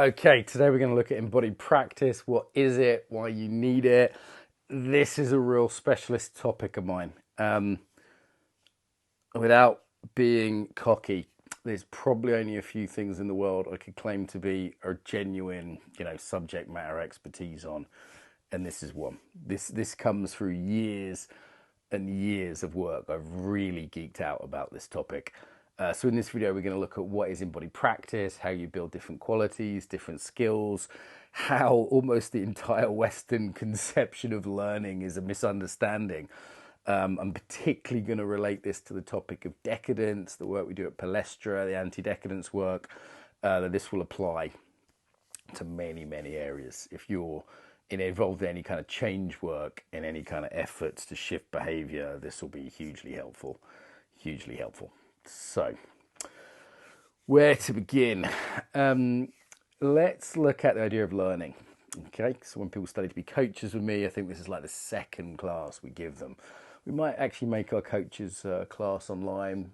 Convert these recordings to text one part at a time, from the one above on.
Okay, today we're going to look at embodied practice. What is it? Why you need it? This is a real specialist topic of mine. Without being cocky, there's probably only a few things in the world I could claim to be a genuine, subject matter expertise on, and this is one. This comes through years and years of work. I've really geeked out about this topic. So in this video, we're going to look at what is embodied practice, how you build different qualities, different skills, how almost the entire Western conception of learning is a misunderstanding. I'm particularly going to relate this to the topic of decadence, the work we do at Palestra, the anti-decadence work, that this will apply to many, many areas. If you're involved in any kind of change work, in any kind of efforts to shift behavior, this will be hugely helpful, hugely helpful. So, where to begin? Let's look at the idea of learning. Okay, so when people study to be coaches with me, I think this is like the second class we give them. We might actually make our coaches class online,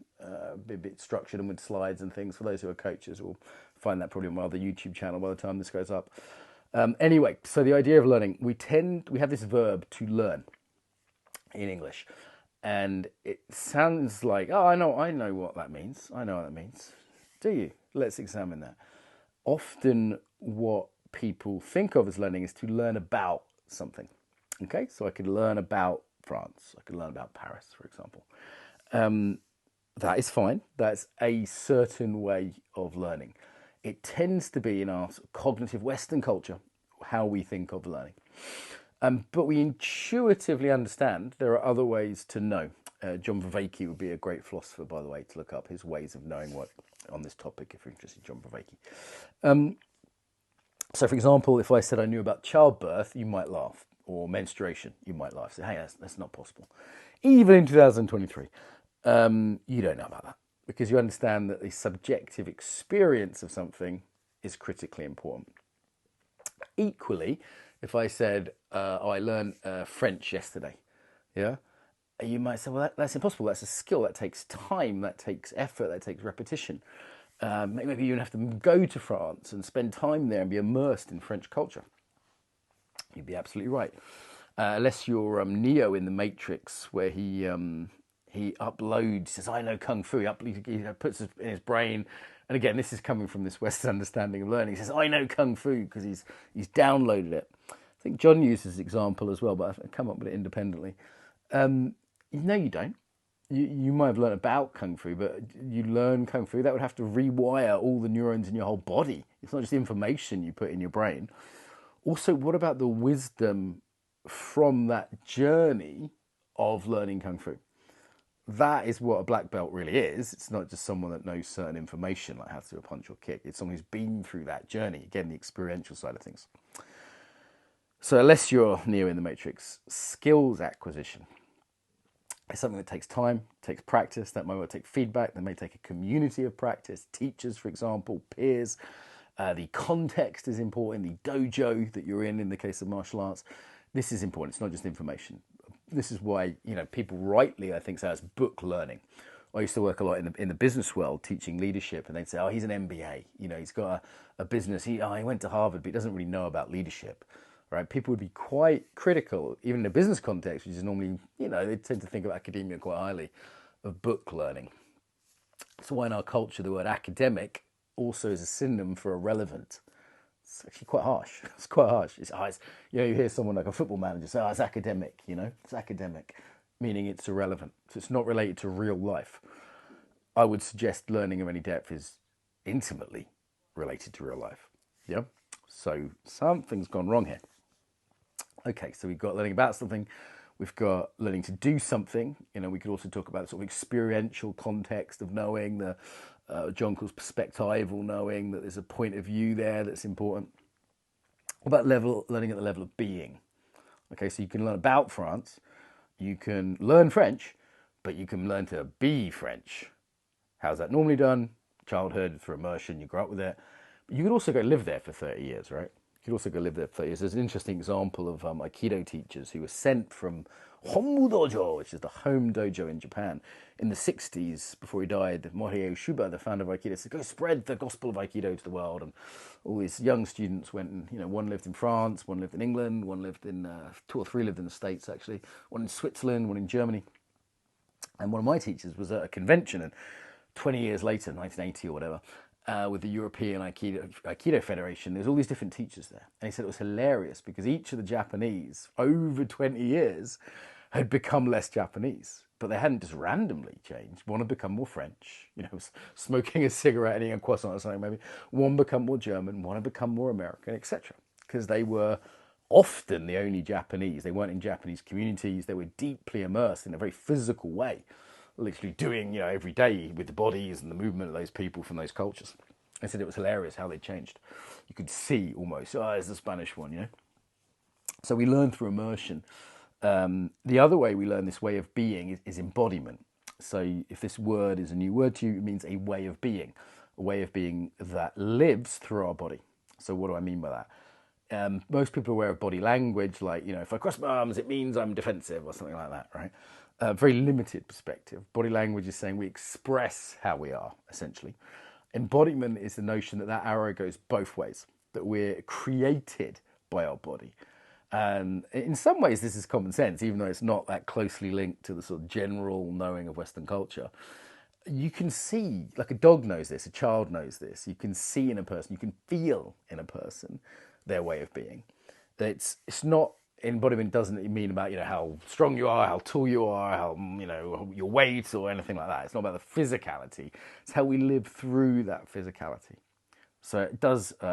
be a bit structured and with slides and things. For those who are coaches, we'll find that probably on my other YouTube channel by the time this goes up. Anyway, so the idea of learning, we have this verb to learn in English. And it sounds like, oh, I know what that means. I know what that means. Do you? Let's examine that. Often what people think of as learning is to learn about something. Okay, so I could learn about France. I could learn about Paris, for example. That is fine. That's a certain way of learning. It tends to be in our cognitive Western culture how we think of learning. But we intuitively understand there are other ways to know. John Vervaeke would be a great philosopher, by the way, to look up his ways of knowing what on this topic if you're interested in John Vervaeke. So, for example, if I said I knew about childbirth, you might laugh, or menstruation, you might laugh. Say, hey, that's not possible. Even in 2023, you don't know about that because you understand that the subjective experience of something is critically important. Equally, if I said, I learned French yesterday, yeah, you might say, well, that's impossible. That's a skill. That takes time. That takes effort. That takes repetition. Maybe you have to go to France and spend time there and be immersed in French culture. You'd be absolutely right. Unless you're Neo in The Matrix, where he uploads, says, I know Kung Fu. He puts it in his brain. And again, this is coming from this Western understanding of learning. He says, I know Kung Fu because he's downloaded it. I think John uses the example as well, but I've come up with it independently. No, you don't. You might have learned about Kung Fu, but you learn Kung Fu, that would have to rewire all the neurons in your whole body. It's not just information you put in your brain. Also, what about the wisdom from that journey of learning Kung Fu? That is what a black belt really is. It's not just someone that knows certain information, like how to do a punch or kick. It's someone who's been through that journey. Again, the experiential side of things. So unless you're Neo in the Matrix, skills acquisition is something that takes time, takes practice. That might take feedback. That may take a community of practice, teachers, for example, peers. The context is important. The dojo that you're in the case of martial arts, this is important. It's not just information. This is why people rightly, I think, say it's book learning. I used to work a lot in the business world teaching leadership, and they'd say, "Oh, he's an MBA. He's got a business. He went to Harvard, but he doesn't really know about leadership." Right? People would be quite critical, even in a business context, which is normally, they tend to think of academia quite highly, of book learning. That's why in our culture the word academic also is a synonym for irrelevant. It's actually quite harsh. It's quite harsh. You hear someone like a football manager say, "Oh, it's academic." It's academic, meaning it's irrelevant. So it's not related to real life. I would suggest learning of any depth is intimately related to real life. Yeah. So something's gone wrong here. Okay, so we've got learning about something. We've got learning to do something. We could also talk about sort of experiential context of knowing, the John calls perspectival knowing, that there's a point of view there that's important. What about learning at the level of being? Okay, so you can learn about France, you can learn French, but you can learn to be French. How's that normally done? Childhood, through immersion, you grow up with it. But you could also go live there for 30 years, right? You could also go live there for 30 years. There's an interesting example of Aikido teachers who were sent from Honmu Dojo, which is the home dojo in Japan. In the 60s, before he died, Morihei Ueshiba, the founder of Aikido, said, go spread the gospel of Aikido to the world. And all these young students went and, one lived in France, one lived in England, one lived in, 2 or 3 lived in the States, actually, one in Switzerland, one in Germany. And one of my teachers was at a convention, and 20 years later, 1980 or whatever, with the European Aikido Federation, there's all these different teachers there. And he said it was hilarious because each of the Japanese, over 20 years, had become less Japanese. But they hadn't just randomly changed. One had become more French, smoking a cigarette, eating a croissant or something maybe. One become more German, one had become more American, etc. Because they were often the only Japanese. They weren't in Japanese communities. They were deeply immersed in a very physical way, literally doing, every day with the bodies and the movement of those people from those cultures. I said it was hilarious how they changed. You could see almost, there's the Spanish one, So we learn through immersion. The other way we learn this way of being is embodiment. So if this word is a new word to you, it means a way of being that lives through our body. So what do I mean by that? Most people are aware of body language, like, if I cross my arms, it means I'm defensive or something like that, right? Very limited perspective. Body language is saying we express how we are, essentially. Embodiment is the notion that arrow goes both ways, that we're created by our body. And in some ways, this is common sense, even though it's not that closely linked to the sort of general knowing of Western culture. You can see, like a dog knows this, a child knows this. You can see in a person, you can feel in a person their way of being. It's not, embodiment doesn't mean about, how strong you are, how tall you are, how, your weight or anything like that. It's not about the physicality. It's how we live through that physicality. So it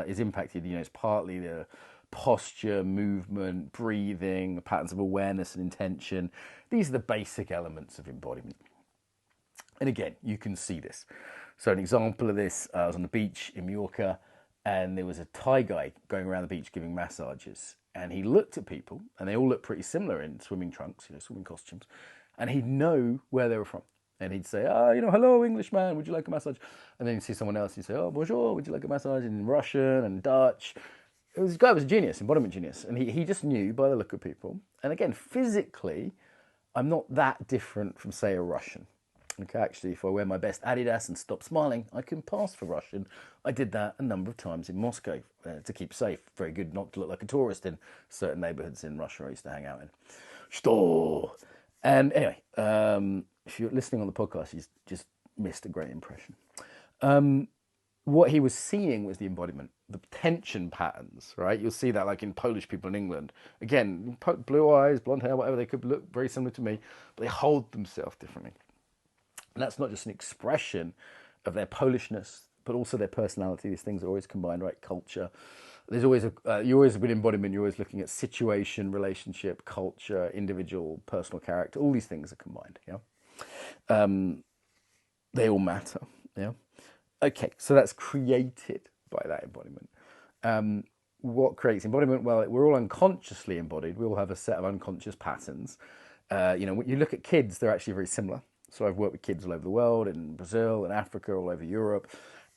is impacted, it's partly the posture, movement, breathing, patterns of awareness and intention. These are the basic elements of embodiment. And again, you can see this. So an example of this, I was on the beach in Mallorca, and there was a Thai guy going around the beach giving massages. And he looked at people, and they all looked pretty similar in swimming trunks, swimming costumes. And he'd know where they were from. And he'd say, hello, Englishman, would you like a massage? And then you'd see someone else, he'd say, bonjour, would you like a massage? In Russian and Dutch. This guy was a genius, embodiment genius. And he just knew by the look of people. And again, physically, I'm not that different from, say, a Russian. Okay, actually, if I wear my best Adidas and stop smiling, I can pass for Russian. I did that a number of times in Moscow to keep safe. Very good not to look like a tourist in certain neighborhoods in Russia I used to hang out in. Shtor. And anyway, if you're listening on the podcast, you've just missed a great impression. What he was seeing was the embodiment, the tension patterns, right? You'll see that like in Polish people in England. Again, blue eyes, blonde hair, whatever, they could look very similar to me, but they hold themselves differently. And that's not just an expression of their Polishness, but also their personality. These things are always combined, right? Culture. There's always with embodiment, you're always looking at situation, relationship, culture, individual, personal character. All these things are combined, yeah? They all matter, yeah? Okay, so that's created by that embodiment. What creates embodiment? Well, we're all unconsciously embodied. We all have a set of unconscious patterns. When you look at kids, they're actually very similar. So I've worked with kids all over the world, in Brazil, in Africa, all over Europe.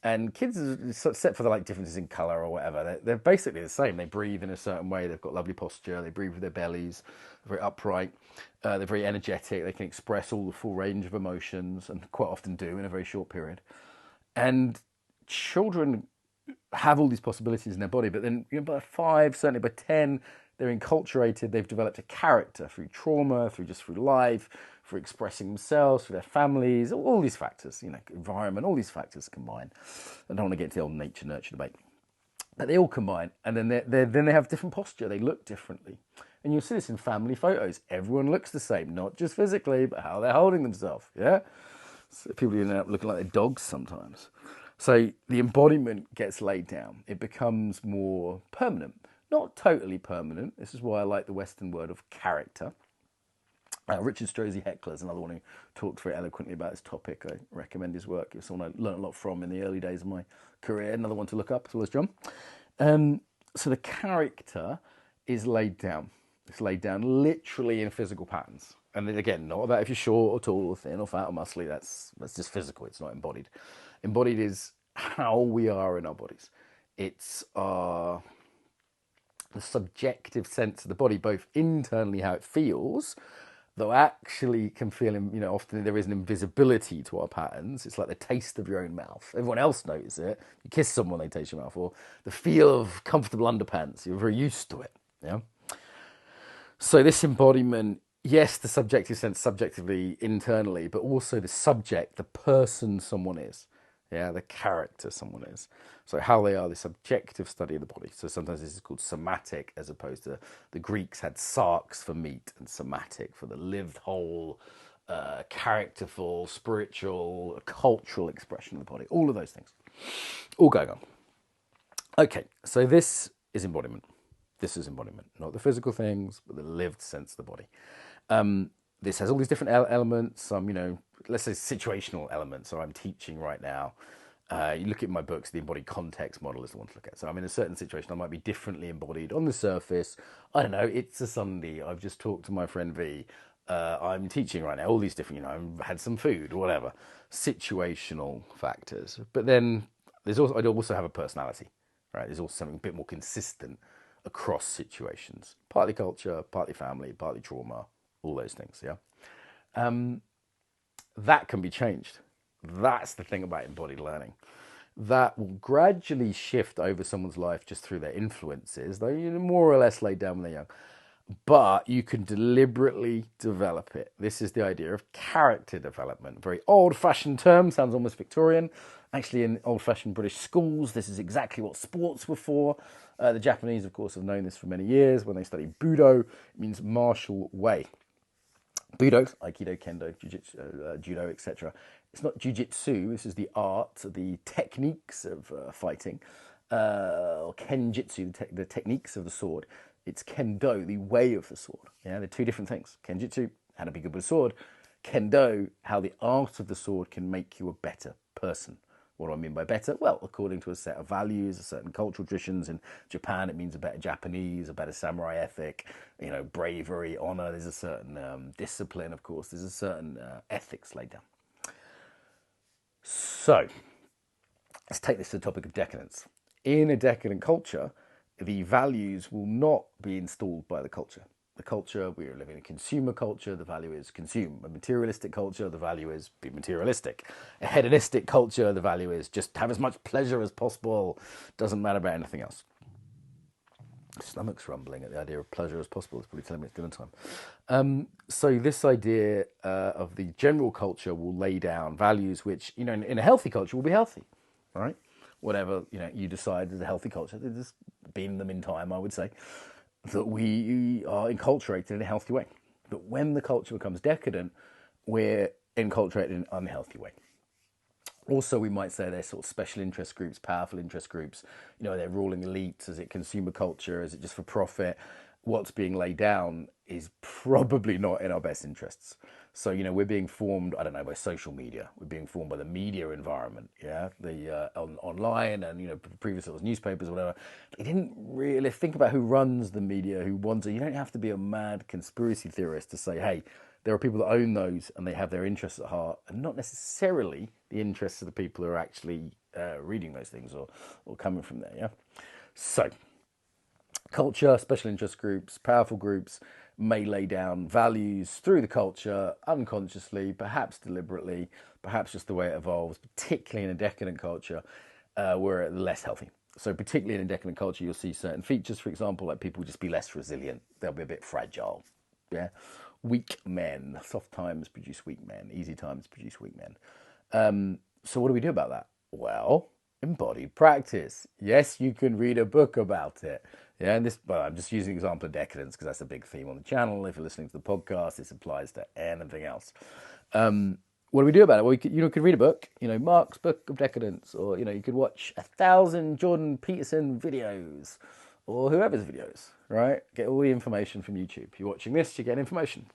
And kids, except for the differences in colour or whatever, they're basically the same. They breathe in a certain way. They've got lovely posture. They breathe with their bellies. They're very upright. They're very energetic. They can express all the full range of emotions, and quite often do in a very short period. And children have all these possibilities in their body, but then by 5, certainly by 10, they're enculturated. They've developed a character through trauma, through life, for expressing themselves, for their families, all these factors, environment, all these factors combine. I don't want to get into the old nature-nurture debate. But they all combine, and then they have different posture. They look differently. And you'll see this in family photos. Everyone looks the same, not just physically, but how they're holding themselves, yeah? So people end up looking like they're dogs sometimes. So the embodiment gets laid down. It becomes more permanent. Not totally permanent. This is why I like the Western word of character. Richard Strozzi Heckler is another one who talks very eloquently about this topic. I recommend his work. It's someone I learned a lot from in the early days of my career. Another one to look up, as well as John. So the character is laid down. It's laid down literally in physical patterns. And then again, not about if you're short or tall or thin or fat or muscly. That's just physical. It's not embodied. Embodied is how we are in our bodies. It's the subjective sense of the body, both internally how it feels, though actually can feel, often there is an invisibility to our patterns. It's like the taste of your own mouth. Everyone else knows it. You kiss someone, they taste your mouth, or the feel of comfortable underpants. You're very used to it. Yeah. So this embodiment, yes, the subjective sense, subjectively, internally, but also the subject, the person someone is. Yeah, the character someone is. So how they are, the subjective study of the body. So sometimes this is called somatic, as opposed to the Greeks had sarx for meat and somatic for the lived whole, characterful, spiritual, cultural expression of the body. All of those things, all going on. Okay, so this is embodiment. This is embodiment, not the physical things, but the lived sense of the body. This has all these different elements. Some, let's say situational elements. So I'm teaching right now. You look at my books, the embodied context model is the one to look at. So I'm in a certain situation, I might be differently embodied on the surface. I don't know, it's a Sunday. I've just talked to my friend V. I'm teaching right now, all these different, I've had some food, whatever. Situational factors. But then I'd also have a personality, right? There's also something a bit more consistent across situations. Partly culture, partly family, partly trauma, all those things, yeah? That can be changed. That's the thing about embodied learning. That will gradually shift over someone's life just through their influences, though more or less laid down when they're young. But you can deliberately develop it. This is the idea of character development. Very old-fashioned term, sounds almost Victorian. Actually, in old-fashioned British schools, this is exactly what sports were for. The Japanese, of course, have known this for many years. When they study Budo, it means martial way. Budo, Aikido, Kendo, Jiu-Jitsu, Judo, etc. It's not Jiu-Jitsu. This is the art, the techniques of fighting. Or Kenjitsu, the techniques of the sword. It's Kendo, the way of the sword. Yeah, they're two different things. Kenjitsu, how to be good with a sword. Kendo, how the art of the sword can make you a better person. What do I mean by better? Well, according to a set of values, a certain cultural traditions. In Japan, it means a better Japanese, a better samurai ethic, bravery, honor. There's a certain discipline, of course. There's a certain ethics laid down. So, let's take this to the topic of decadence. In a decadent culture, the values will not be installed by the culture. The culture, we are living in a consumer culture, the value is consume. A materialistic culture, the value is be materialistic. A hedonistic culture, the value is just have as much pleasure as possible. Doesn't matter about anything else. Stomach's rumbling at the idea of pleasure as possible. It's probably telling me it's dinner time. So this idea of the general culture will lay down values which, in a healthy culture will be healthy, right? Whatever, you decide is a healthy culture. There's been them in time, I would say, that we are enculturated in a healthy way. But when the culture becomes decadent, we're enculturated in an unhealthy way. Also, we might say they're sort of special interest groups, powerful interest groups. They're ruling elites. Is it consumer culture? Is it just for profit? What's being laid down is probably not in our best interests. So, we're being formed, I don't know, by social media. We're being formed by the media environment, yeah? Online and, previously it was newspapers or whatever. They didn't really think about who runs the media, who wants it. You don't have to be a mad conspiracy theorist to say, hey, there are people that own those and they have their interests at heart, and not necessarily the interests of the people who are actually reading those things or coming from there, yeah? So, culture, special interest groups, powerful groups may lay down values through the culture unconsciously, perhaps deliberately, perhaps just the way it evolves, particularly in a decadent culture where it's less healthy. So particularly in a decadent culture, you'll see certain features, for example, like people will just be less resilient. They'll be a bit fragile. Yeah. Weak men. Soft times produce weak men. Easy times produce weak men. So what do we do about that? Well, embodied practice. Yes, you can read a book about it. Yeah, and I'm just using the example of decadence because that's a big theme on the channel. If you're listening to the podcast, this applies to anything else. What do we do about it? Well, you could read a book, Mark's Book of Decadence, or, you could watch 1,000 Jordan Peterson videos, or whoever's videos, right? Get all the information from YouTube. If you're watching this, you're getting information.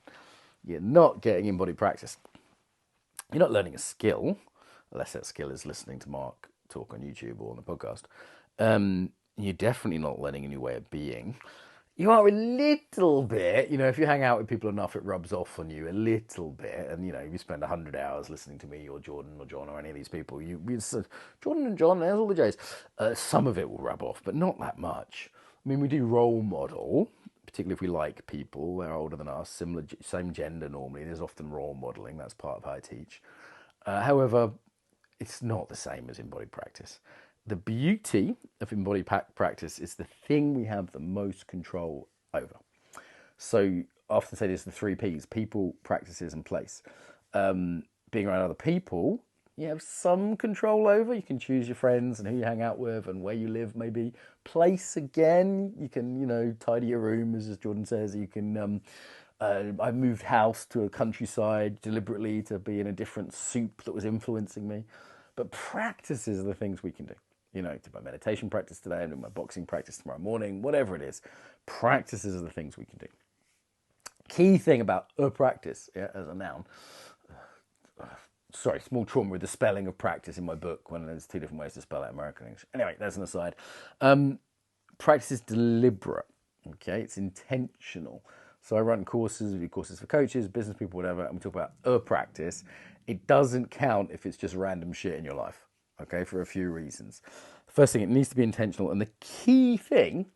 You're not getting embodied practice. You're not learning a skill, unless that skill is listening to Mark talk on YouTube or on the podcast. You're definitely not learning a new way of being. You are a little bit, if you hang out with people enough, it rubs off on you a little bit. And, if you spend 100 hours listening to me or Jordan or John or any of these people, Jordan and John, there's all the J's. Some of it will rub off, but not that much. I mean, we do role model, particularly if we like people, they're older than us, similar, same gender normally. There's often role modeling. That's part of how I teach. However, it's not the same as embodied practice. The beauty of embodied practice is the thing we have the most control over. So I often say there's the three P's: people, practices, and place. Being around other people, you have some control over. You can choose your friends and who you hang out with and where you live, maybe. Place, again, you can, tidy your room, as Jordan says. You can, I moved house to a countryside deliberately to be in a different soup that was influencing me. But practices are the things we can do. Do my meditation practice today, and do my boxing practice tomorrow morning, whatever it is. Practices are the things we can do. Key thing about a practice, as a noun, sorry, small trauma with the spelling of practice in my book when there's two different ways to spell it, American English. Anyway, that's an aside. Practice is deliberate, okay? It's intentional. So I run courses, we do courses for coaches, business people, whatever, and we talk about a practice. It doesn't count if it's just random shit in your life, okay, for a few reasons. The first thing, it needs to be intentional, and the key thing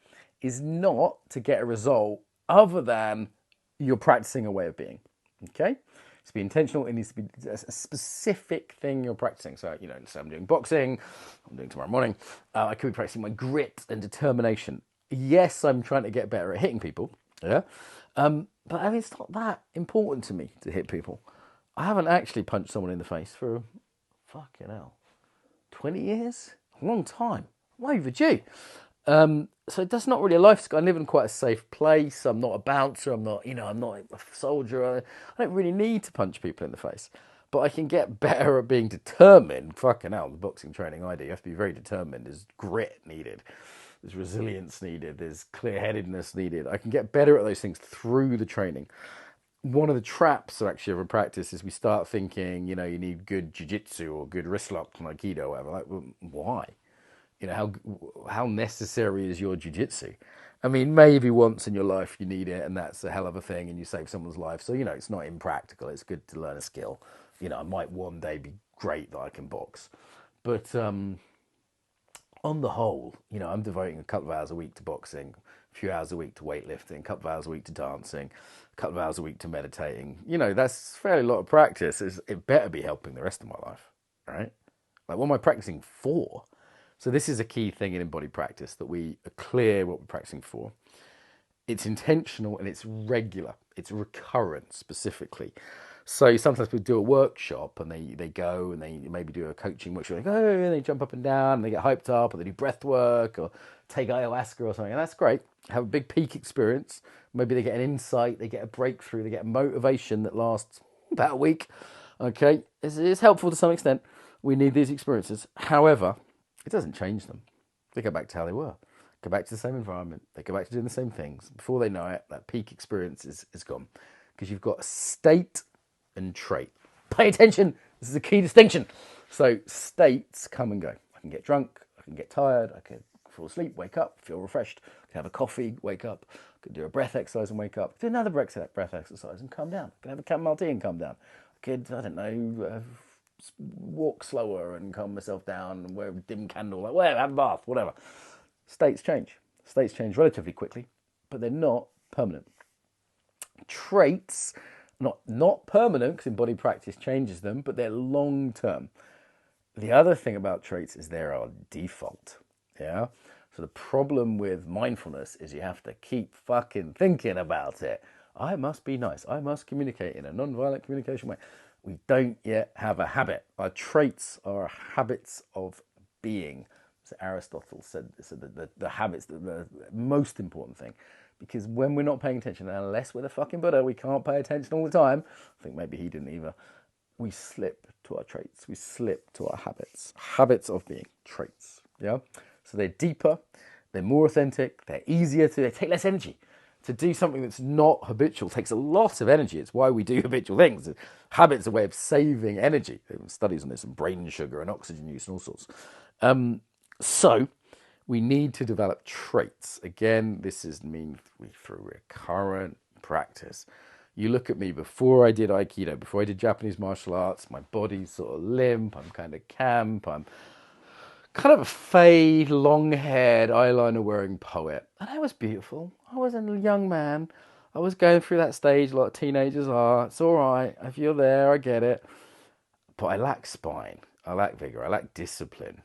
is not to get a result other than you're practicing a way of being, okay? It needs to be intentional. It needs to be a specific thing you're practicing. So, so I'm doing boxing, I'm doing tomorrow morning. I could be practicing my grit and determination. Yes, I'm trying to get better at hitting people, yeah? But it's not that important to me to hit people. I haven't actually punched someone in the face for, fucking hell, 20 years? A long time. I'm overdue. So that's not really a life skill. I live in quite a safe place. I'm not a bouncer. I'm not a soldier. I don't really need to punch people in the face. But I can get better at being determined. Fucking hell, the boxing training I do, you have to be very determined. There's grit needed. There's resilience needed. There's clear-headedness needed. I can get better at those things through the training. One of the traps, actually, of a practice is we start thinking, you need good jiu-jitsu or good wrist lock, aikido, whatever. Like, well, why? How necessary is your jiu-jitsu? I mean, maybe once in your life you need it, and that's a hell of a thing, and you save someone's life. So, it's not impractical. It's good to learn a skill. I might one day be great that I can box. But on the whole, I'm devoting a couple of hours a week to boxing, a few hours a week to weightlifting, a couple of hours a week to dancing, a couple of hours a week to meditating. That's fairly a lot of practice. It better be helping the rest of my life, right? Like, what am I practicing for? So this is a key thing in embodied practice, that we are clear what we're practicing for. It's intentional and it's regular. It's recurrent, specifically. So sometimes we do a workshop and they go and they maybe do a coaching workshop. They go and they jump up and down and they get hyped up, or they do breath work or take ayahuasca or something. And that's great. Have a big peak experience. Maybe they get an insight, they get a breakthrough, they get a motivation that lasts about a week. Okay, it's helpful to some extent. We need these experiences. However, it doesn't change them. They go back to how they were. Go back to the same environment. They go back to doing the same things. Before they know it, that peak experience is gone. Because you've got state and trait. Pay attention. This is a key distinction. So states come and go. I can get drunk. I can get tired. I can fall asleep, wake up, feel refreshed. I can have a coffee, wake up. I can do a breath exercise and wake up. Do another breath exercise and calm down. I can have a chamomile tea and calm down. I could, I don't know, walk slower and calm myself down, and wear a dim candle, like whatever, have a bath, whatever. States change. States change relatively quickly, but they're not permanent. Traits, not permanent, because embodied practice changes them, but they're long term. The other thing about traits is they're our default. Yeah. So the problem with mindfulness is you have to keep fucking thinking about it. I must be nice. I must communicate in a non-violent communication way. We don't yet have a habit. Our traits are habits of being. So Aristotle said the habits, the most important thing. Because when we're not paying attention, unless we're the fucking Buddha, we can't pay attention all the time. I think maybe he didn't either. We slip to our traits. We slip to our habits. Habits of being, traits. Yeah? So they're deeper, they're more authentic, they're easier to, they take less energy. To do something that's not habitual takes a lot of energy. It's why we do habitual things. Habits are a way of saving energy. There are studies on this, and brain sugar and oxygen use and all sorts. So we need to develop traits. Again, this is through recurrent practice. You look at me before I did Aikido, before I did Japanese martial arts, my body's sort of limp, I'm kind of camp, I'm kind of a fade, long-haired, eyeliner-wearing poet. And I was beautiful. I was a young man. I was going through that stage a lot of teenagers are. It's all right. If you're there, I get it. But I lack spine. I lack vigor. I lack discipline.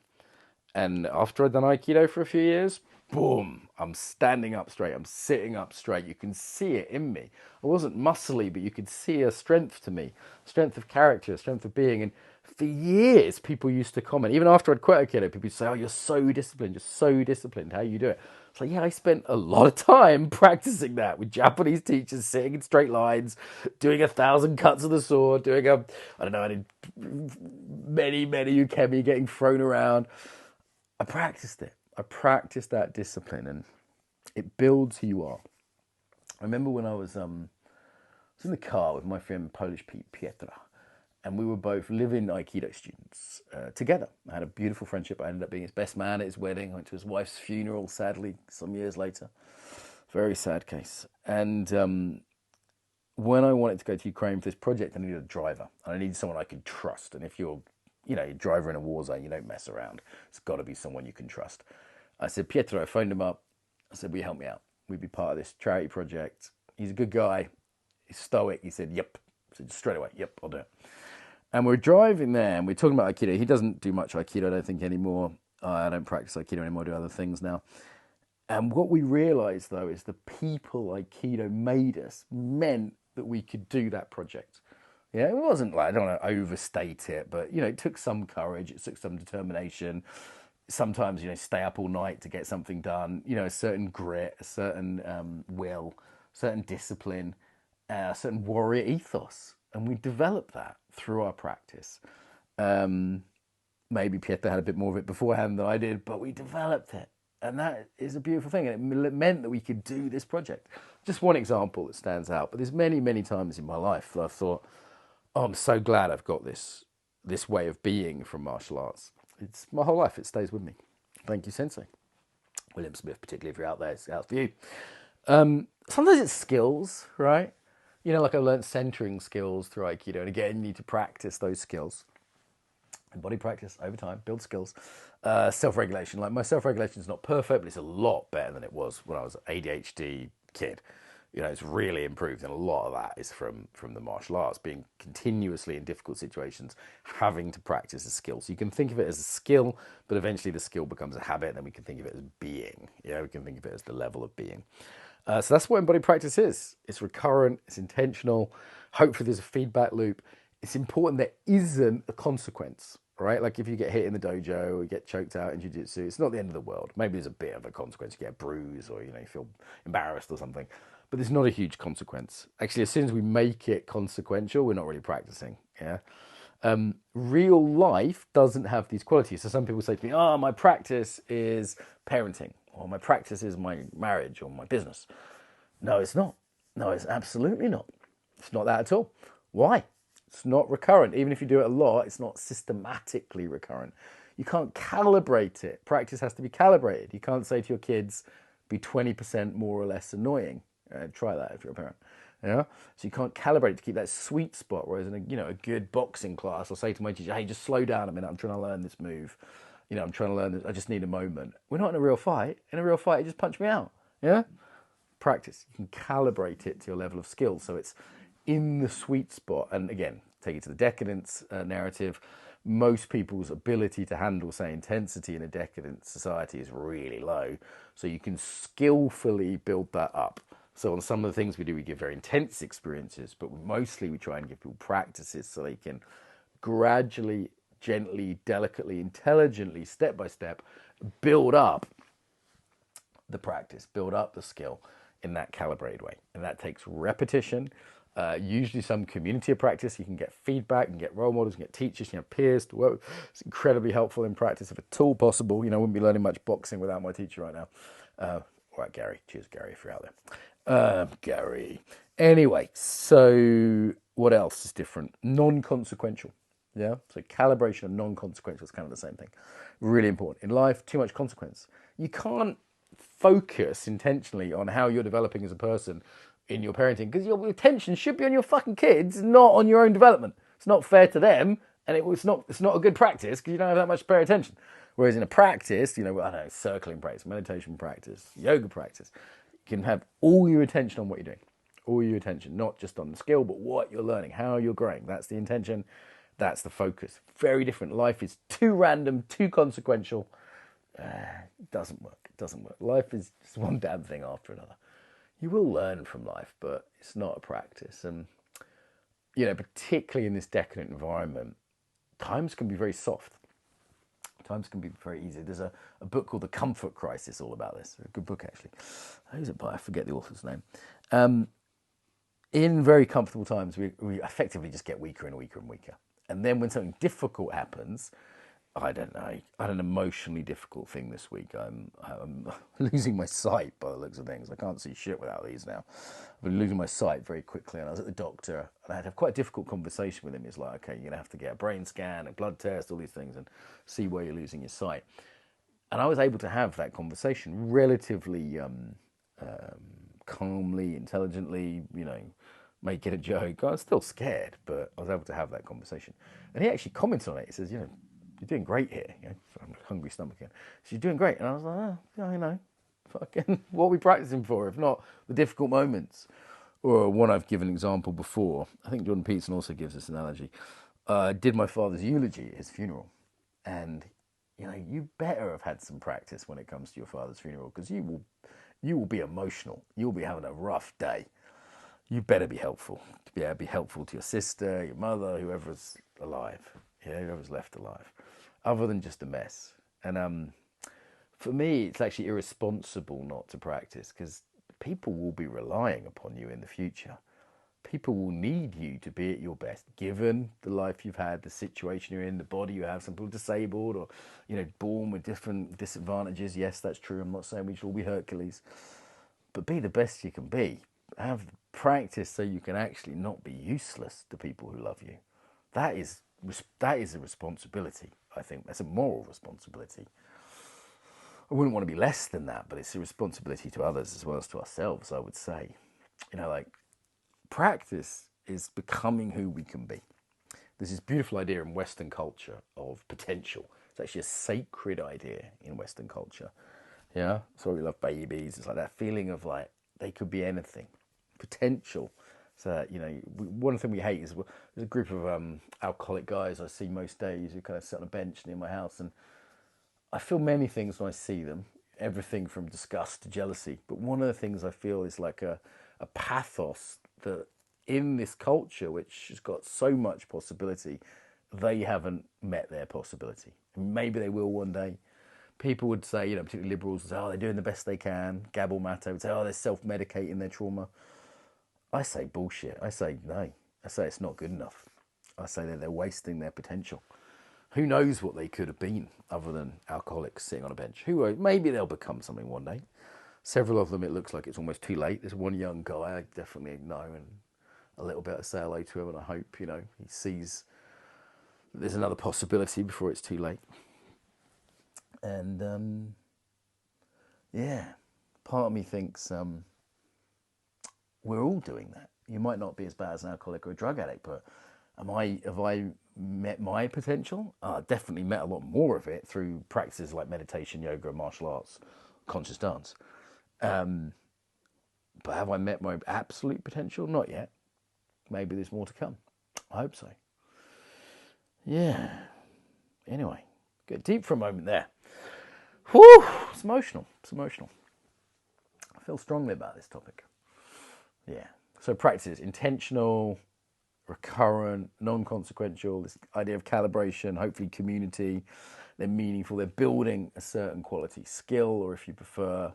And after I'd done Aikido for a few years, boom, I'm standing up straight. I'm sitting up straight. You can see it in me. I wasn't muscly, but you could see a strength to me, strength of character, strength of being. And for years, people used to comment, even after I'd quit Aikido, people would say, oh, you're so disciplined. You're so disciplined. How you do it? It's like, yeah, I spent a lot of time practicing that with Japanese teachers, sitting in straight lines, doing 1,000 cuts of the sword, doing I don't know, I did many ukemi getting thrown around. I practiced it. I practiced that discipline, and it builds who you are. I remember when I was in the car with my friend Polish Pietra, and we were both living Aikido students together. I had a beautiful friendship. I ended up being his best man at his wedding. I went to his wife's funeral, sadly, some years later. Very sad case. And when I wanted to go to Ukraine for this project, I needed a driver. And I needed someone I could trust. And if you're a driver in a war zone, you don't mess around. It's got to be someone you can trust. I said, Pietro, I phoned him up. I said, will you help me out? We'd be part of this charity project. He's a good guy. He's stoic. He said, yep. I said, straight away, yep, I'll do it. And we're driving there, and we're talking about Aikido. He doesn't do much Aikido, I don't think, anymore. I don't practice Aikido anymore, I do other things now. And what we realised, though, is the people Aikido made us meant that we could do that project. Yeah, it wasn't like, I don't want to overstate it, but, it took some courage, it took some determination. Sometimes, stay up all night to get something done, a certain grit, a certain will, certain discipline, a certain warrior ethos. And we developed that through our practice. Maybe Pietro had a bit more of it beforehand than I did, but we developed it. And that is a beautiful thing. And it meant that we could do this project. Just one example that stands out. But there's many times in my life that I've thought, oh, I'm so glad I've got this way of being from martial arts. It's my whole life. It stays with me. Thank you, Sensei. William Smith, particularly if you're out there, it's out for you. Sometimes it's skills, right? Like I learned centering skills through Aikido. And again, you need to practice those skills. Body practice over time, build skills. Self-regulation. Like my self-regulation is not perfect, but it's a lot better than it was when I was an ADHD kid. It's really improved, and a lot of that is from the martial arts, being continuously in difficult situations, having to practice a skill. So you can think of it as a skill, but eventually the skill becomes a habit, and then we can think of it as being. We can think of it as the level of being. So that's what embodied practice is. It's recurrent, it's intentional. Hopefully there's a feedback loop. It's important there isn't a consequence, right? Like if you get hit in the dojo or you get choked out in jiu-jitsu, it's not the end of the world. Maybe there's a bit of a consequence. You get a bruise or, you feel embarrassed or something. But there's not a huge consequence. Actually, as soon as we make it consequential, we're not really practicing, yeah? Real life doesn't have these qualities. So some people say to me, oh, my practice is parenting, or my practice is my marriage or my business. No, it's not. No, it's absolutely not. It's not that at all. Why? It's not recurrent. Even if you do it a lot, it's not systematically recurrent. You can't calibrate it. Practice has to be calibrated. You can't say to your kids, be 20% more or less annoying. Try that if you're a parent. So you can't calibrate to keep that sweet spot. Whereas in a good boxing class, I'll say to my teacher, hey, just slow down a minute. I'm trying to learn this move. I'm trying to learn this. I just need a moment. We're not in a real fight. In a real fight, you just punch me out. Yeah? Practice. You can calibrate it to your level of skill. So it's in the sweet spot. And again, take it to the decadence narrative. Most people's ability to handle, say, intensity in a decadent society is really low. So you can skillfully build that up. So on some of the things we do, we give very intense experiences, but mostly we try and give people practices so they can gradually, gently, delicately, intelligently, step by step, build up the practice, build up the skill in that calibrated way. And that takes repetition, usually some community of practice. You can get feedback, you can get role models, you can get teachers, peers to work with. It's incredibly helpful in practice if at all possible. I wouldn't be learning much boxing without my teacher right now. All right, Gary. Cheers, Gary, if you're out there. Gary. Anyway, so what else is different? Non-consequential. Yeah. So calibration and non-consequential is kind of the same thing. Really important. In life, too much consequence. You can't focus intentionally on how you're developing as a person in your parenting because your attention should be on your fucking kids, not on your own development. It's not fair to them, And it's not a good practice because you don't have that much to pay attention. Whereas in a practice, I don't know, circling practice, meditation practice, yoga practice, you can have all your attention on what you're doing. All your attention, not just on the skill, but what you're learning, how you're growing. That's the intention. That's the focus. Very different. Life is too random, too consequential. It doesn't work. It doesn't work. Life is just one damn thing after another. You will learn from life, but it's not a practice. And, particularly in this decadent environment, times can be very soft. Times can be very easy. There's a book called The Comfort Crisis all about this. A good book, actually. Who's it by? I forget the author's name. In very comfortable times, we effectively just get weaker and weaker and weaker. And then when something difficult happens, I don't know, I had an emotionally difficult thing this week. I'm losing my sight by the looks of things. I can't see shit without these now. I've been losing my sight very quickly, and I was at the doctor, and I had quite a difficult conversation with him. He's like, okay, you're going to have to get a brain scan, a blood test, all these things, and see where you're losing your sight. And I was able to have that conversation relatively calmly, intelligently, make it a joke. I was still scared, but I was able to have that conversation. And he actually commented on it. He says, you're doing great here. I'm a hungry stomach again. So you're doing great. And I was like, fucking, what are we practicing for? If not the difficult moments. Or one I've given an example before. I think Jordan Peterson also gives this analogy. I did my father's eulogy at his funeral. And, you better have had some practice when it comes to your father's funeral, because you will be emotional. You'll be having a rough day. You better be helpful. Be helpful to your sister, your mother, whoever's alive. Whoever's left alive. Other than just a mess. And for me, it's actually irresponsible not to practice, because people will be relying upon you in the future. People will need you to be at your best, given the life you've had, the situation you're in, the body you have. Some people are disabled or, born with different disadvantages. Yes, that's true. I'm not saying we should all be Hercules. But be the best you can be. Have practice so you can actually not be useless to people who love you. That is a responsibility, I think. That's a moral responsibility. I wouldn't want to be less than that, but it's a responsibility to others as well as to ourselves, I would say. Practice is becoming who we can be. There's this beautiful idea in Western culture of potential. It's actually a sacred idea in Western culture. Yeah, so we love babies. It's like that feeling of like they could be anything. Potential. So, one thing we hate is there's a group of alcoholic guys I see most days who kind of sit on a bench near my house, and I feel many things when I see them. Everything from disgust to jealousy. But one of the things I feel is like a pathos that in this culture, which has got so much possibility, they haven't met their possibility. Maybe they will one day. People would say, particularly liberals, would say, they're doing the best they can. Gabble Mato would say, they're self-medicating their trauma. I say bullshit. I say no. I say it's not good enough. I say that they're wasting their potential. Who knows what they could have been other than alcoholics sitting on a bench? Maybe they'll become something one day. Several of them, it looks like it's almost too late. There's one young guy I definitely know and a little bit to say hello to him, and I hope, he sees that there's another possibility before it's too late. And, part of me thinks we're all doing that. You might not be as bad as an alcoholic or a drug addict, but have I met my potential? I definitely met a lot more of it through practices like meditation, yoga, martial arts, conscious dance. But have I met my absolute potential? Not yet. Maybe there's more to come. I hope so. Yeah. Anyway, get deep for a moment there. Whew, it's emotional. I feel strongly about this topic. Yeah. So practice is intentional, recurrent, non-consequential, this idea of calibration, hopefully community. They're meaningful. They're building a certain quality, skill, or if you prefer,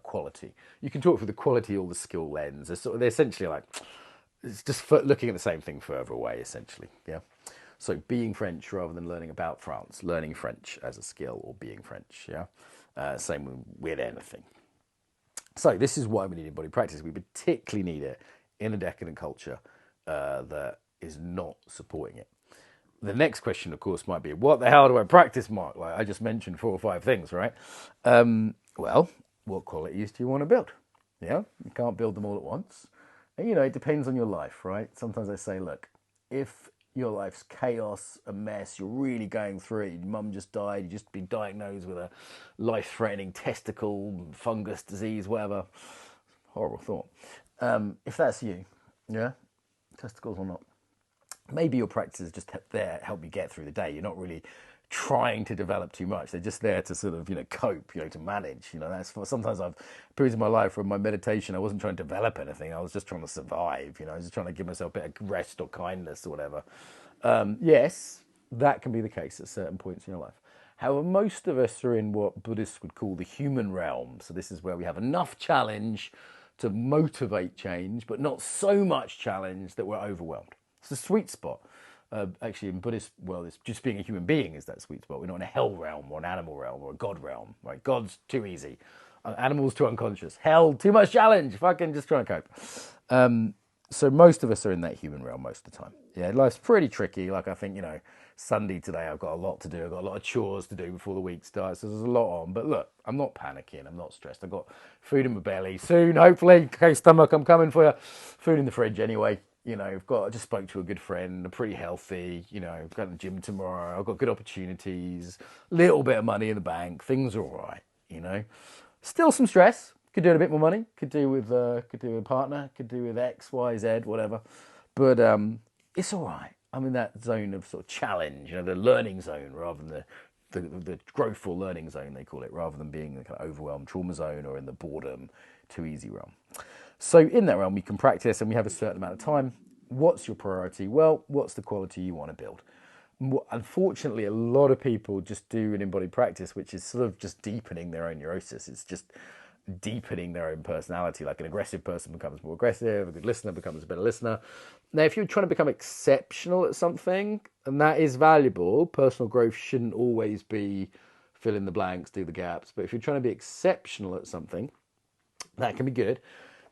quality. You can talk through the quality or the skill lens. They're essentially like, it's just looking at the same thing further away, essentially. Yeah. So being French rather than learning about France, learning French as a skill or being French. Yeah. Same with anything. So this is why we need embodied practice. We particularly need it in a decadent culture that is not supporting it. The next question, of course, might be, what the hell do I practice, Mark? Like I just mentioned 4 or 5 things, right? Well, what qualities do you want to build? Yeah, you can't build them all at once. And, it depends on your life, right? Sometimes I say, look, if your life's chaos, a mess, you're really going through it, your mum just died, you just been diagnosed with a life-threatening testicle, fungus disease, whatever. Horrible thought. If that's you, yeah, testicles or not, maybe your practice is just there to help you get through the day. You're not really trying to develop too much. They're just there to sort of, cope, to manage. That's sometimes I've periods in my life where my meditation, I wasn't trying to develop anything. I was just trying to survive. I was just trying to give myself a bit of rest or kindness or whatever. Yes, that can be the case at certain points in your life. However, most of us are in what Buddhists would call the human realm. So this is where we have enough challenge to motivate change, but not so much challenge that we're overwhelmed. It's the sweet spot. Actually, in Buddhist world, it's just being a human being is that sweet spot. We're not in a hell realm or an animal realm or a God realm. Right? God's too easy. Animals too unconscious. Hell, too much challenge. Fucking just try and cope. So most of us are in that human realm most of the time. Yeah, life's pretty tricky. Like I think, Sunday today, I've got a lot to do. I've got a lot of chores to do before the week starts. So there's a lot on. But look, I'm not panicking. I'm not stressed. I've got food in my belly. Soon, hopefully, okay, stomach, I'm coming for you. Food in the fridge anyway. I just spoke to a good friend. I'm pretty healthy. I've got the gym tomorrow. I've got good opportunities. Little bit of money in the bank. Things are all right. Still some stress. Could do with a bit more money. Could do with a partner. Could do with X, Y, Z, whatever. But it's all right. I'm in that zone of sort of challenge. The learning zone rather than the growthful learning zone they call it, rather than being in the kind of overwhelmed trauma zone or in the boredom too easy realm. So in that realm, we can practice and we have a certain amount of time. What's your priority? Well, what's the quality you want to build? Unfortunately, a lot of people just do an embodied practice, which is sort of just deepening their own neurosis. It's just deepening their own personality. Like an aggressive person becomes more aggressive, a good listener becomes a better listener. Now, if you're trying to become exceptional at something, and that is valuable, personal growth shouldn't always be fill in the blanks, do the gaps. But if you're trying to be exceptional at something, that can be good.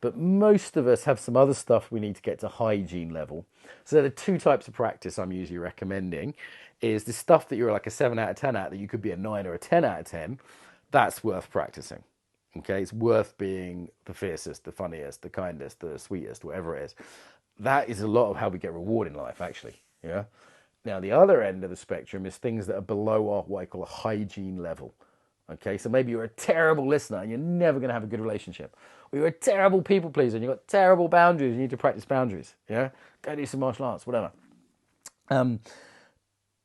But most of us have some other stuff we need to get to hygiene level. So there are two types of practice I'm usually recommending. Is the stuff that you're like a 7 out of 10 at, that you could be a 9 or a 10 out of 10, that's worth practicing. Okay, it's worth being the fiercest, the funniest, the kindest, the sweetest, whatever it is. That is a lot of how we get reward in life, actually. Yeah. Now, the other end of the spectrum is things that are below our what I call a hygiene level. Okay, so maybe you're a terrible listener and you're never going to have a good relationship. Or you're a terrible people pleaser and you've got terrible boundaries. You need to practice boundaries. Yeah, go do some martial arts, whatever.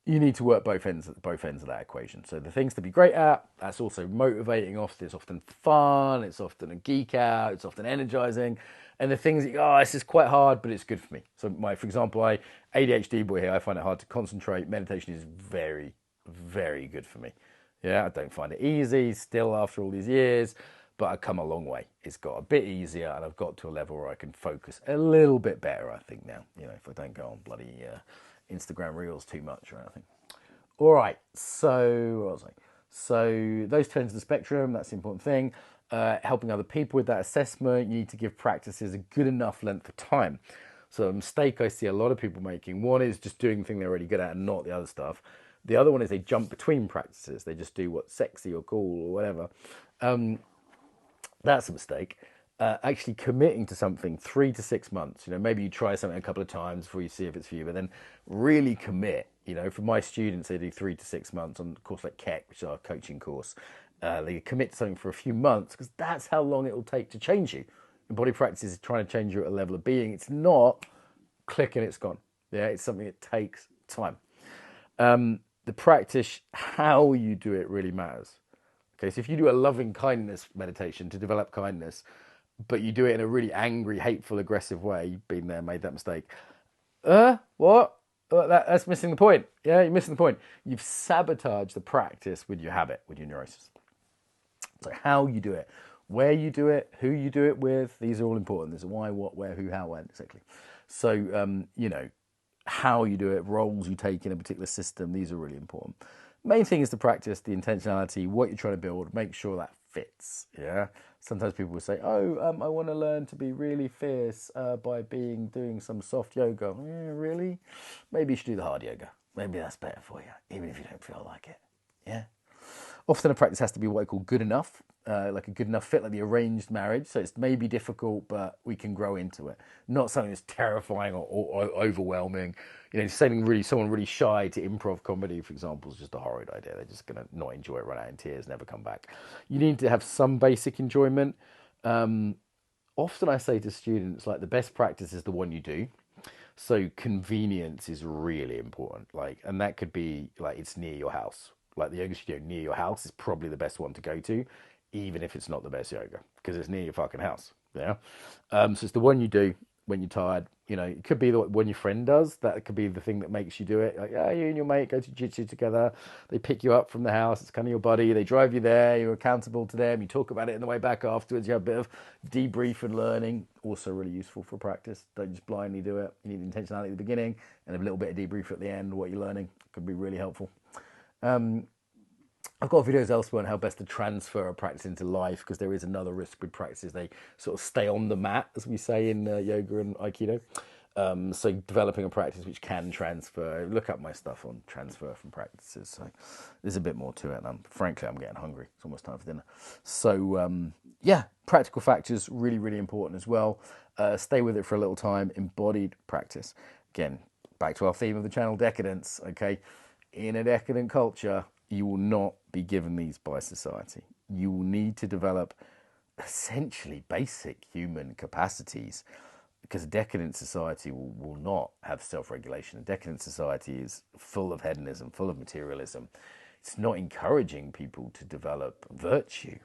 You need to work both ends of that equation. So the things to be great at, that's also motivating. Often it's often fun. It's often a geek out. It's often energizing. And the things that this is quite hard, but it's good for me. So for example, ADHD boy here, I find it hard to concentrate. Meditation is very, very good for me. Yeah, I don't find it easy still after all these years, but I've come a long way. It's got a bit easier and I've got to a level where I can focus a little bit better, I think now, if I don't go on bloody Instagram reels too much or anything. All right, so what was I? So those two ends of the spectrum, that's the important thing. Helping other people with that assessment, you need to give practices a good enough length of time. So a mistake I see a lot of people making, one is just doing the thing they're already good at and not the other stuff. The other one is they jump between practices. They just do what's sexy or cool or whatever. That's a mistake. Actually committing to something 3 to 6 months. Maybe you try something a couple of times before you see if it's for you, but then really commit. For my students, they do 3 to 6 months on a course like KEC, which is our coaching course. They commit to something for a few months because that's how long it will take to change you. Embodied practice is trying to change you at a level of being. It's not click and it's gone. Yeah, it's something that takes time. The practice, how you do it really matters. Okay, so if you do a loving kindness meditation to develop kindness, but you do it in a really angry, hateful, aggressive way, you've been there, made that mistake. What? That's missing the point. Yeah, you're missing the point. You've sabotaged the practice with your habit, with your neurosis. So how you do it, where you do it, who you do it with, these are all important. There's a why, what, where, who, how, when, exactly. So, how you do it, roles you take in a particular system, these are really important. Main thing is to practice the intentionality, what you're trying to build, make sure that fits. Yeah. Sometimes people will say, I want to learn to be really fierce by doing some soft yoga. Really? Maybe you should do the hard yoga. Maybe that's better for you, even if you don't feel like it. Yeah. Often a practice has to be what I call good enough. like a good enough fit, like the arranged marriage. So it's maybe difficult, but we can grow into it. Not something that's terrifying or overwhelming. You know, sending someone really shy to improv comedy, for example, is just a horrid idea. They're just going to not enjoy it, run out in tears, never come back. You need to have some basic enjoyment. Often I say to students, like, the best practice is the one you do. So convenience is really important. Like, and that could be like it's near your house. Like the yoga studio near your house is probably the best one to go to, even if it's not the best yoga, because it's near your fucking house. Yeah. So it's the one you do when you're tired. You know, it could be the one your friend does. That could be the thing that makes you do it. Like, yeah, you and your mate go to jiu-jitsu together. They pick you up from the house. It's kind of your buddy. They drive you there. You're accountable to them. You talk about it on the way back afterwards. You have a bit of debrief and learning. Also really useful for practice. Don't just blindly do it. You need intentionality at the beginning and a little bit of debrief at the end. What you're learning could be really helpful. I've got videos elsewhere on how best to transfer a practice into life, because there is another risk with practices. They sort of stay on the mat, as we say in yoga and Aikido. So developing a practice which can transfer. Look up my stuff on transfer from practices. So there's a bit more to it. And frankly, I'm getting hungry. It's almost time for dinner. So yeah, practical factors, really, really important as well. Stay with it for a little time. Embodied practice. Again, back to our theme of the channel, decadence. Okay, in a decadent culture, you will not be given these by society. You will need to develop essentially basic human capacities, because a decadent society will not have self-regulation. A decadent society is full of hedonism, full of materialism. It's not encouraging people to develop virtue.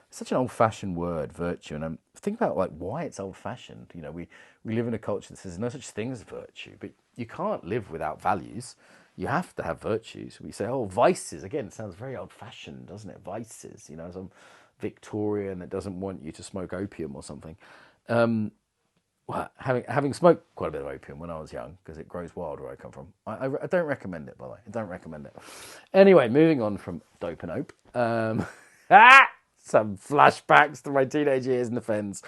It's such an old-fashioned word, virtue, and I'm thinking about like why it's old-fashioned. You know, we live in a culture that says there's no such thing as virtue, but you can't live without values. You have to have virtues. We say, oh, vices. Again, it sounds very old-fashioned, doesn't it? Vices, you know, some Victorian that doesn't want you to smoke opium or something. Well, having smoked quite a bit of opium when I was young, because it grows wild where I come from. I don't recommend it, by the way. I don't recommend it. Anyway, moving on from dope and ope. Some flashbacks to my teenage years in the fens.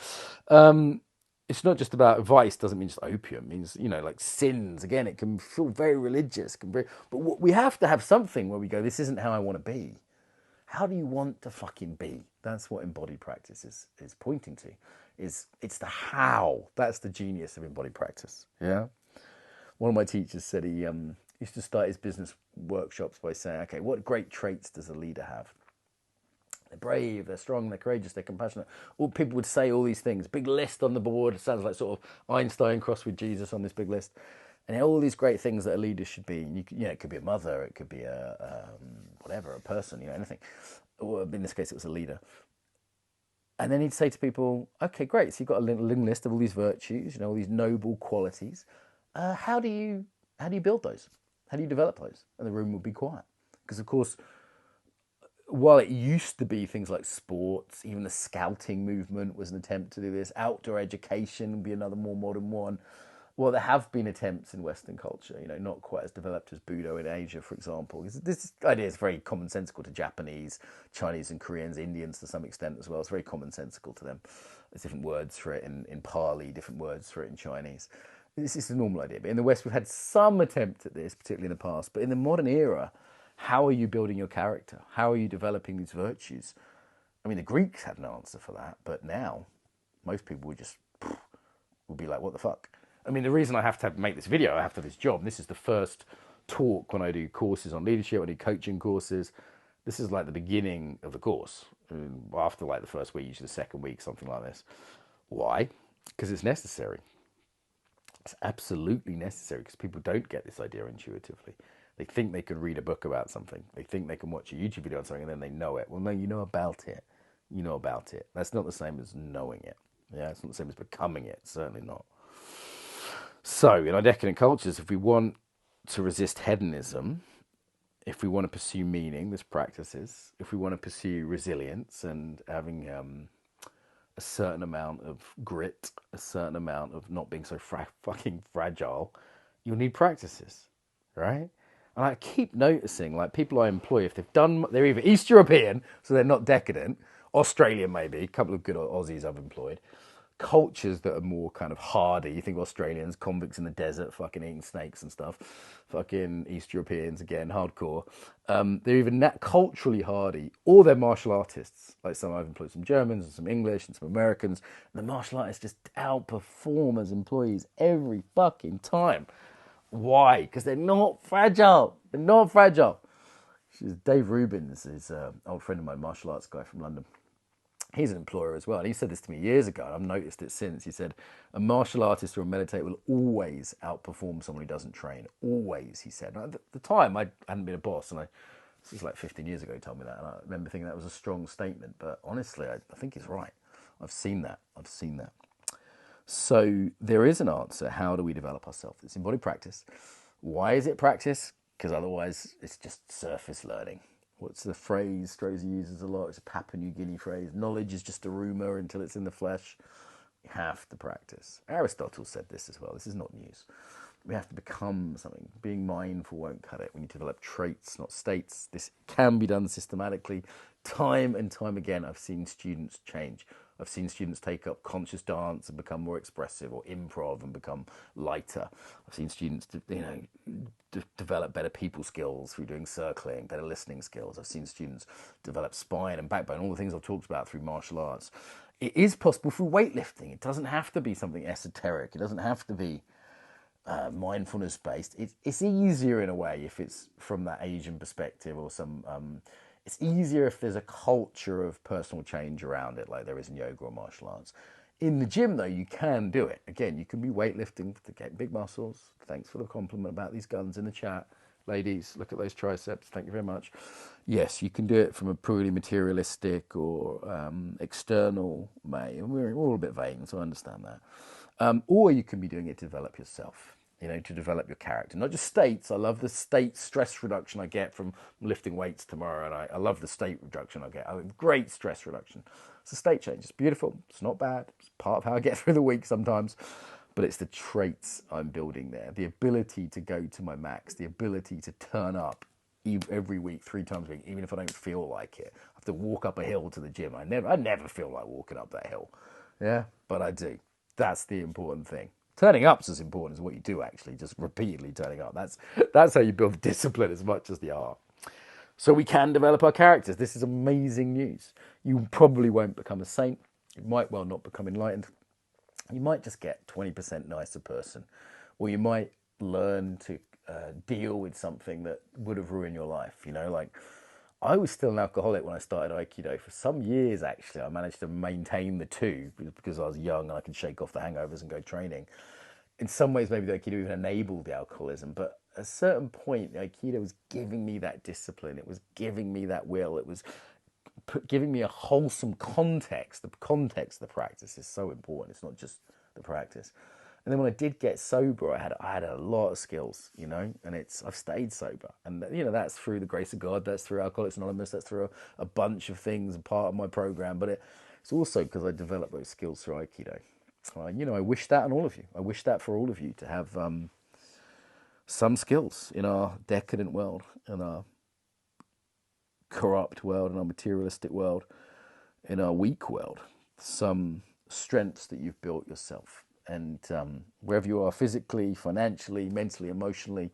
It's not just about vice, doesn't mean just opium. It means, you know, like sins. Again, it can feel very religious. But we have to have something where we go, this isn't how I want to be. How do you want to fucking be? That's what embodied practice is pointing to. It's the how. That's the genius of embodied practice. Yeah. One of my teachers said he used to start his business workshops by saying, okay, what great traits does a leader have? They're brave, they're strong, they're courageous, they're compassionate. All people would say all these things. Big list on the board. It sounds like sort of Einstein crossed with Jesus on this big list. And all these great things that a leader should be. And you know, it could be a mother, it could be a whatever, a person, you know, anything. Or in this case, it was a leader. And then he'd say to people, okay, great. So you've got a little list of all these virtues, you know, all these noble qualities. How do you build those? How do you develop those? And the room would be quiet. Because, of course, while it used to be things like sports, even the scouting movement was an attempt to do this. Outdoor education would be another more modern one. Well, there have been attempts in Western culture, you know, not quite as developed as Budo in Asia, for example. This idea is very commonsensical to Japanese, Chinese and Koreans, Indians to some extent as well. It's very commonsensical to them. There's different words for it in Pali, different words for it in Chinese. This is a normal idea. But in the West, we've had some attempt at this, particularly in the past. But in the modern era, how are you building your character? How are you developing these virtues? I mean, the Greeks had an answer for that, but now most people would be like, what the fuck? I mean, the reason I have to make this video, I have to have this job. This is the first talk when I do courses on leadership, I do coaching courses. This is like the beginning of the course. After like the first week, usually the second week, something like this. Why? Because it's necessary. It's absolutely necessary, because people don't get this idea intuitively. They think they can read a book about something. They think they can watch a YouTube video on something and then they know it. Well, no, you know about it. You know about it. That's not the same as knowing it. Yeah, it's not the same as becoming it. Certainly not. So, in our decadent cultures, if we want to resist hedonism, if we want to pursue meaning, there's practices. If we want to pursue resilience and having a certain amount of grit, a certain amount of not being so fucking fragile, you'll need practices, right? And I keep noticing, like, people I employ, if they're either East European, so they're not decadent, Australian maybe, a couple of good Aussies I've employed, cultures that are more kind of hardy. You think of Australians, convicts in the desert, fucking eating snakes and stuff. Fucking East Europeans, again, hardcore. They're even culturally hardy, or they're martial artists. Like I've employed some Germans and some English and some Americans. And the martial artists just outperform as employees every fucking time. Why? Because they're not fragile. They're not fragile. Dave Rubins is an old friend of mine, martial arts guy from London. He's an employer as well, and he said this to me years ago, and I've noticed it since. He said, a martial artist or a meditator will always outperform someone who doesn't train. Always, he said. And at the time, I hadn't been a boss, and this was like 15 years ago he told me that, and I remember thinking that was a strong statement, but honestly, I think he's right. I've seen that. So there is an answer. How do we develop ourselves? It's embodied practice. Why is it practice? Because otherwise, it's just surface learning. What's the phrase Strozy uses a lot? It's a Papua New Guinea phrase. Knowledge is just a rumour until it's in the flesh. You have to practice. Aristotle said this as well. This is not news. We have to become something. Being mindful won't cut it. We need to develop traits, not states. This can be done systematically. Time and time again, I've seen students change. I've seen students take up conscious dance and become more expressive, or improv and become lighter. I've seen students, develop better people skills through doing circling, better listening skills. I've seen students develop spine and backbone, all the things I've talked about through martial arts. It is possible through weightlifting. It doesn't have to be something esoteric. It doesn't have to be mindfulness based. It's easier in a way if it's from that Asian perspective, or some. It's easier if there's a culture of personal change around it, like there is in yoga or martial arts. In the gym, though, you can do it. Again, you can be weightlifting to get big muscles. Thanks for the compliment about these guns in the chat. Ladies, look at those triceps. Thank you very much. Yes, you can do it from a purely materialistic or external way. And we're all a bit vain, so I understand that. Or you can be doing it to develop yourself. To develop your character. Not just states. I love the state stress reduction I get from lifting weights tomorrow, and I love the state reduction I get. Great stress reduction. It's a state change. It's beautiful. It's not bad. It's part of how I get through the week sometimes. But it's the traits I'm building there. The ability to go to my max. The ability to turn up every week, 3 times a week, even if I don't feel like it. I have to walk up a hill to the gym. I never feel like walking up that hill. Yeah, but I do. That's the important thing. Turning up's as important as what you do, actually, just repeatedly turning up. That's how you build discipline as much as the art. So we can develop our characters. This is amazing news. You probably won't become a saint. You might well not become enlightened. You might just get 20% nicer person. Or you might learn to deal with something that would have ruined your life. Like I was still an alcoholic when I started Aikido. For some years, actually, I managed to maintain the two because I was young and I could shake off the hangovers and go training. In some ways, maybe the Aikido even enabled the alcoholism. But at a certain point, the Aikido was giving me that discipline. It was giving me that will. It was giving me a wholesome context. The context of the practice is so important. It's not just the practice. And then when I did get sober, I had a lot of skills, and I've stayed sober. And, that's through the grace of God, that's through Alcoholics Anonymous, that's through a bunch of things, part of my program. But it's also because I developed those skills through Aikido. I wish that on all of you. I wish that for all of you to have some skills in our decadent world, in our corrupt world, in our materialistic world, in our weak world. Some strengths that you've built yourself. And wherever you are physically, financially, mentally, emotionally,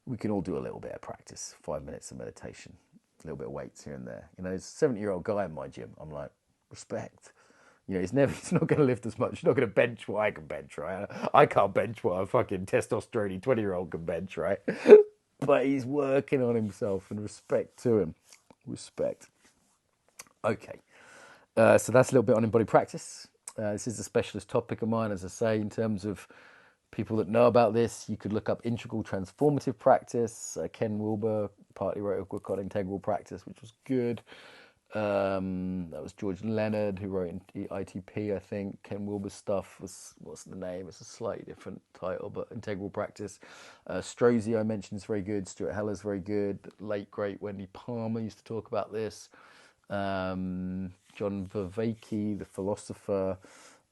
we can all do a little bit of practice. 5 minutes of meditation, a little bit of weights here and there. There's a 70-year-old guy in my gym. I'm like, respect. He's not going to lift as much. He's not going to bench what I can bench, right? I can't bench what a fucking testosterone 20-year-old can bench, right? But he's working on himself, and respect to him. Respect. Okay. So that's a little bit on embodied practice. This is a specialist topic of mine, as I say, in terms of people that know about this. You could look up integral transformative practice. Ken Wilber partly wrote a book called Integral Practice, which was good. That was George Leonard who wrote in ITP, I think. Ken Wilber's stuff was, what's the name? It's a slightly different title, but Integral Practice. Strozy, I mentioned, is very good. Stuart Heller's very good. Late, great Wendy Palmer used to talk about this. John Vervaeke, the philosopher,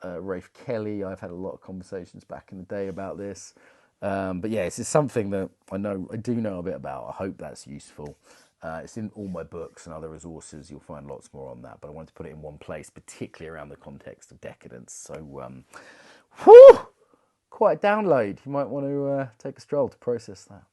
Rafe Kelly. I've had a lot of conversations back in the day about this. But yeah, it's something that I do know a bit about. I hope that's useful. It's in all my books and other resources. You'll find lots more on that, but I wanted to put it in one place, particularly around the context of decadence. So, whew, quite a download. You might want to take a stroll to process that.